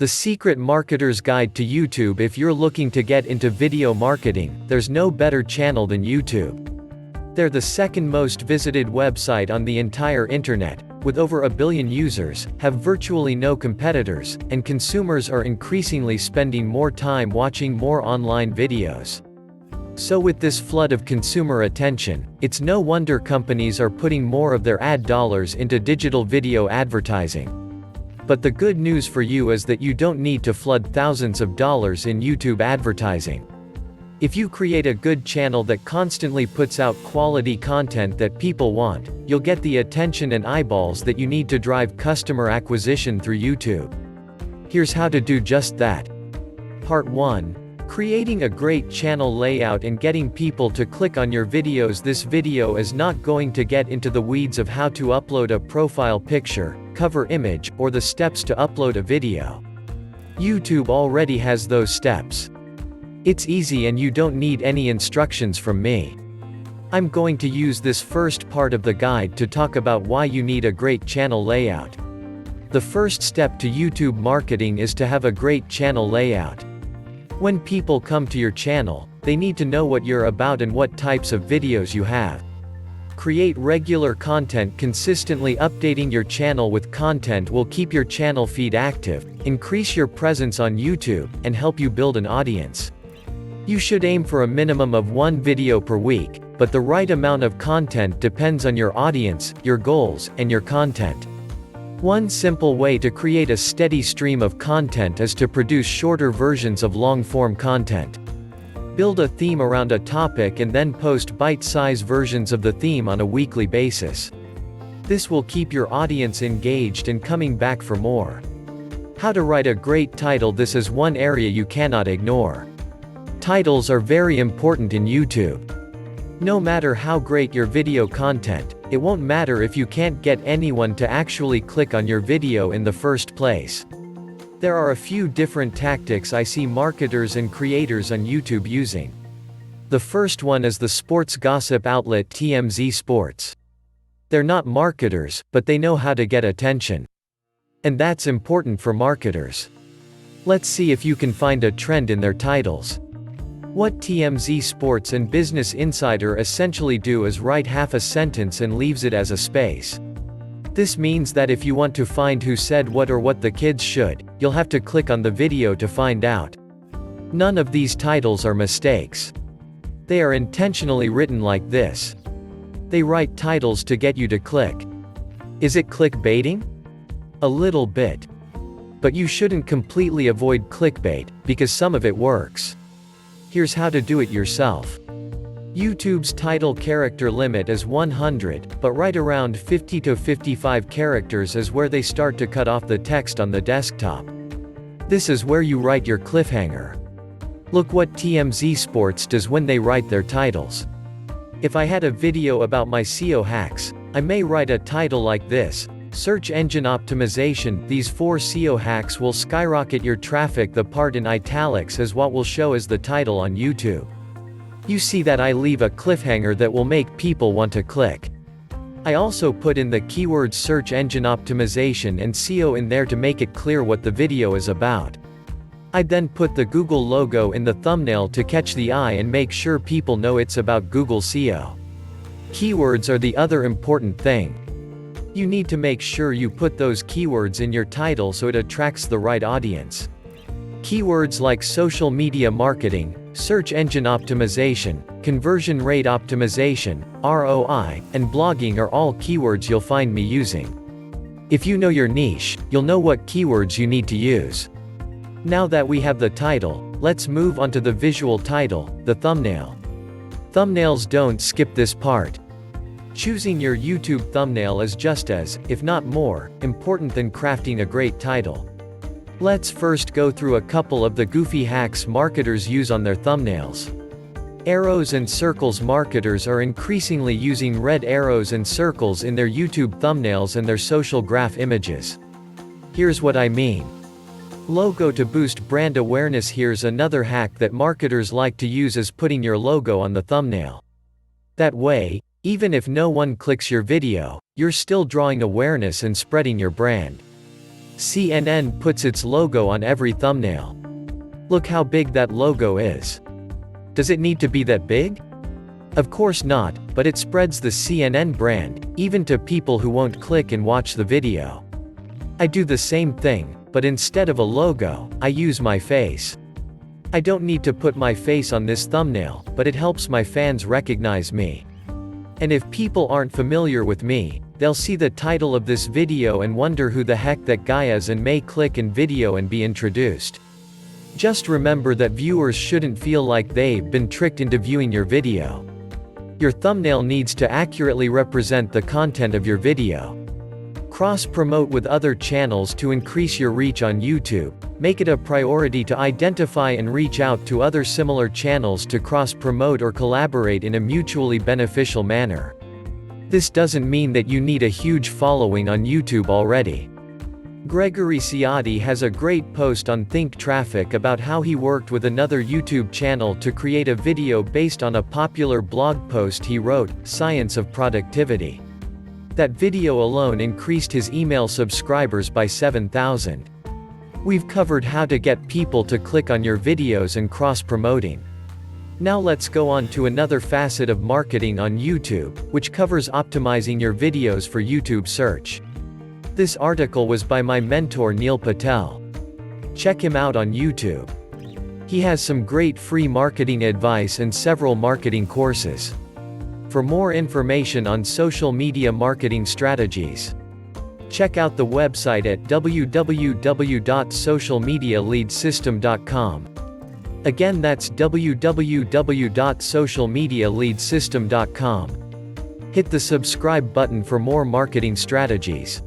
The Secret Marketer's Guide to YouTube. If you're looking to get into video marketing, there's no better channel than YouTube. They're the second most visited website on the entire internet, with over 1 billion users, have virtually no competitors, and consumers are increasingly spending more time watching more online videos. So with this flood of consumer attention, it's no wonder companies are putting more of their ad dollars into digital video advertising. But the good news for you is that you don't need to flood thousands of dollars in YouTube advertising. If you create a good channel that constantly puts out quality content that people want, you'll get the attention and eyeballs that you need to drive customer acquisition through YouTube. Here's how to do just that. Part 1. Creating a great channel layout and getting people to click on your videos. This video is not going to get into the weeds of how to upload a profile picture, cover image, or the steps to upload a video. YouTube already has those steps. It's easy and you don't need any instructions from me. I'm going to use this first part of the guide to talk about why you need a great channel layout. The first step to YouTube marketing is to have a great channel layout. When people come to your channel, they need to know what you're about and what types of videos you have. Create regular content. Consistently updating your channel with content will keep your channel feed active, increase your presence on YouTube, and help you build an audience. You should aim for a minimum of 1 video per week, but the right amount of content depends on your audience, your goals, and your content. One simple way to create a steady stream of content is to produce shorter versions of long-form content. Build a theme around a topic and then post bite-sized versions of the theme on a weekly basis. This will keep your audience engaged and coming back for more. How to write a great title. This is one area you cannot ignore. Titles are very important in YouTube. No matter how great your video content, it won't matter if you can't get anyone to actually click on your video in the first place. There are a few different tactics I see marketers and creators on YouTube using. The first one is the sports gossip outlet TMZ Sports. They're not marketers, but they know how to get attention. And that's important for marketers. Let's see if you can find a trend in their titles. What TMZ Sports and Business Insider essentially do is write half a sentence and leaves it as a space. This means that if you want to find who said what or what the kids should, you'll have to click on the video to find out. None of these titles are mistakes. They are intentionally written like this. They write titles to get you to click. Is it clickbaiting? A little bit. But you shouldn't completely avoid clickbait, because some of it works. Here's how to do it yourself. YouTube's title character limit is 100, but right around 50 to 55 characters is where they start to cut off the text on the desktop. This is where you write your cliffhanger. Look what TMZ Sports does when they write their titles. If I had a video about my SEO hacks, I may write a title like this: Search Engine Optimization. These 4 SEO hacks will skyrocket your traffic. The part in italics is what will show as the title on YouTube. You see that I leave a cliffhanger that will make people want to click. I also put in the keywords search engine optimization and SEO in there to make it clear what the video is about. I then put the Google logo in the thumbnail to catch the eye and make sure people know it's about Google SEO. Keywords are the other important thing. You need to make sure you put those keywords in your title so it attracts the right audience. Keywords like social media marketing, search engine optimization, conversion rate optimization, ROI, and blogging are all keywords you'll find me using. If you know your niche, you'll know what keywords you need to use. Now that we have the title, let's move on to the visual title, the thumbnail. Thumbnails don't skip this part. Choosing your YouTube thumbnail is just as, if not more, important than crafting a great title. Let's first go through a couple of the goofy hacks marketers use on their thumbnails. Arrows and circles. Marketers are increasingly using red arrows and circles in their YouTube thumbnails and their social graph images. Here's what I mean. Logo to boost brand awareness. Here's another hack that marketers like to use, is putting your logo on the thumbnail. That way, even if no one clicks your video, you're still drawing awareness and spreading your brand. CNN puts its logo on every thumbnail. Look how big that logo is. Does it need to be that big? Of course not, but it spreads the CNN brand, even to people who won't click and watch the video. I do the same thing, but instead of a logo, I use my face. I don't need to put my face on this thumbnail, but it helps my fans recognize me. And if people aren't familiar with me, they'll see the title of this video and wonder who the heck that guy is and may click in video and be introduced. Just remember that viewers shouldn't feel like they've been tricked into viewing your video. Your thumbnail needs to accurately represent the content of your video. Cross-promote with other channels to increase your reach on YouTube. Make it a priority to identify and reach out to other similar channels to cross-promote or collaborate in a mutually beneficial manner. This doesn't mean that you need a huge following on YouTube already. Gregory Ciotti has a great post on Think Traffic about how he worked with another YouTube channel to create a video based on a popular blog post he wrote, Science of Productivity. That video alone increased his email subscribers by 7,000. We've covered how to get people to click on your videos and cross-promoting. Now let's go on to another facet of marketing on YouTube, which covers optimizing your videos for YouTube search. This article was by my mentor Neil Patel. Check him out on YouTube. He has some great free marketing advice and several marketing courses. For more information on social media marketing strategies, check out the website at www.socialmedialeadsystem.com. Again, that's www.socialmedialeadsystem.com. Hit the subscribe button for more marketing strategies.